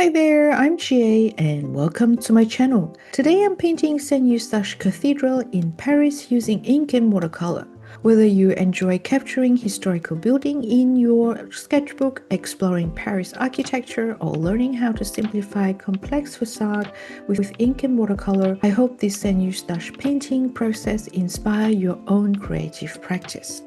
Hi there, I'm Jie and welcome to my channel. Today I'm painting Saint-Eustache Cathedral in Paris using ink and watercolor. Whether you enjoy capturing historical building in your sketchbook, exploring Paris architecture, or learning how to simplify complex facade with ink and watercolor, I hope this Saint-Eustache painting process inspire your own creative practice.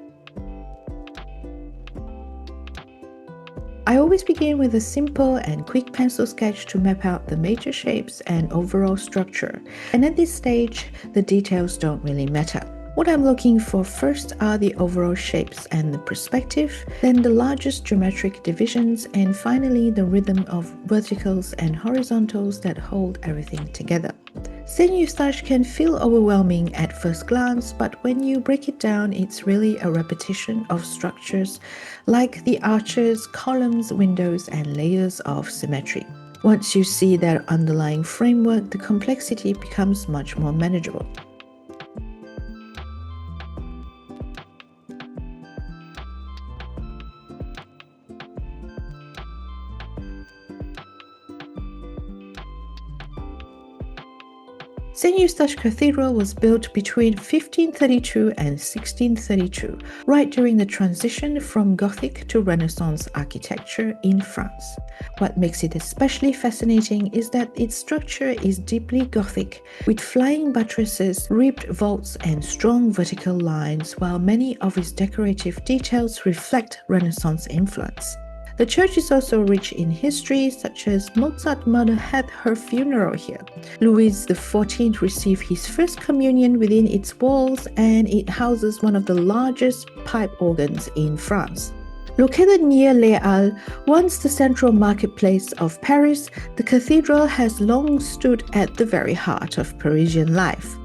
I always begin with a simple and quick pencil sketch to map out the major shapes and overall structure, and at this stage, the details don't really matter. What I'm looking for first are the overall shapes and the perspective, then the largest geometric divisions, and finally the rhythm of verticals and horizontals that hold everything together. Saint-Eustache can feel overwhelming at first glance, but when you break it down, it's really a repetition of structures like the arches, columns, windows, and layers of symmetry. Once you see that underlying framework, the complexity becomes much more manageable. Saint-Eustache Cathedral was built between 1532 and 1632, right during the transition from Gothic to Renaissance architecture in France. What makes it especially fascinating is that its structure is deeply Gothic, with flying buttresses, ribbed vaults, and strong vertical lines, while many of its decorative details reflect Renaissance influence. The church is also rich in history, such as Mozart's mother had her funeral here. Louis XIV received his first communion within its walls, and it houses one of the largest pipe organs in France. Located near Les Halles, once the central marketplace of Paris, the cathedral has long stood at the very heart of Parisian life.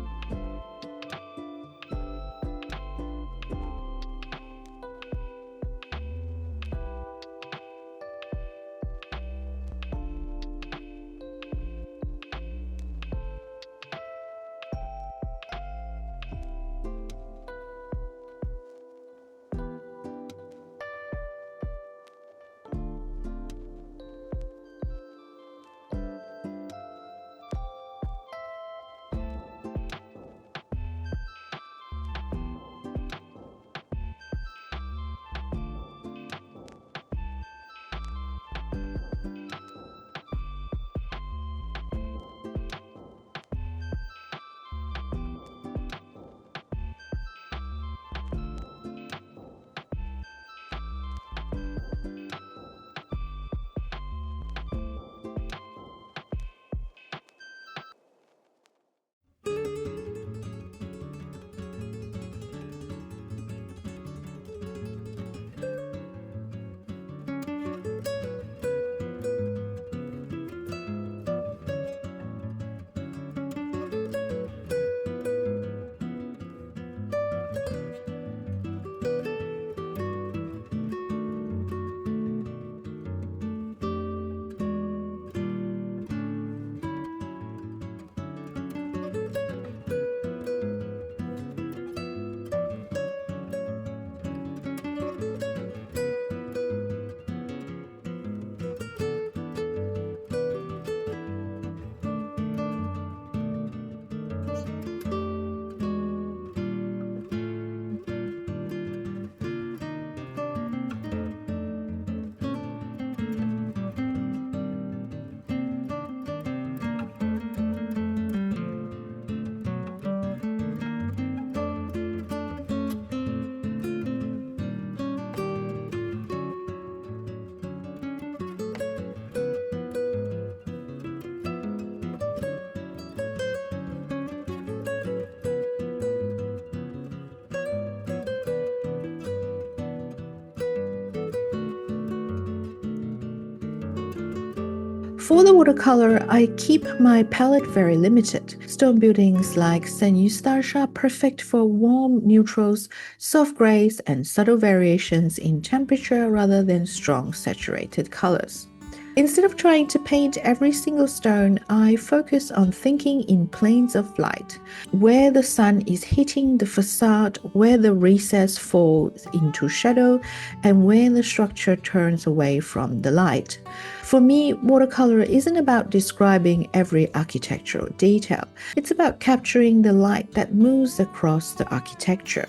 For the watercolor, I keep my palette very limited. Stone buildings like Saint-Eustache are perfect for warm neutrals, soft grays, and subtle variations in temperature rather than strong saturated colors. Instead of trying to paint every single stone, I focus on thinking in planes of light, where the sun is hitting the facade, where the recess falls into shadow, and where the structure turns away from the light. For me, watercolor isn't about describing every architectural detail. It's about capturing the light that moves across the architecture.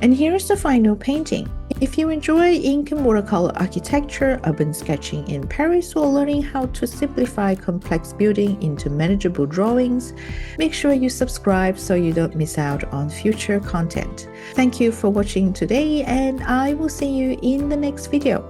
And here's the final painting. If you enjoy ink and watercolor architecture, urban sketching in Paris, or learning how to simplify complex building into manageable drawings, make sure you subscribe so you don't miss out on future content. Thank you for watching today, and I will see you in the next video.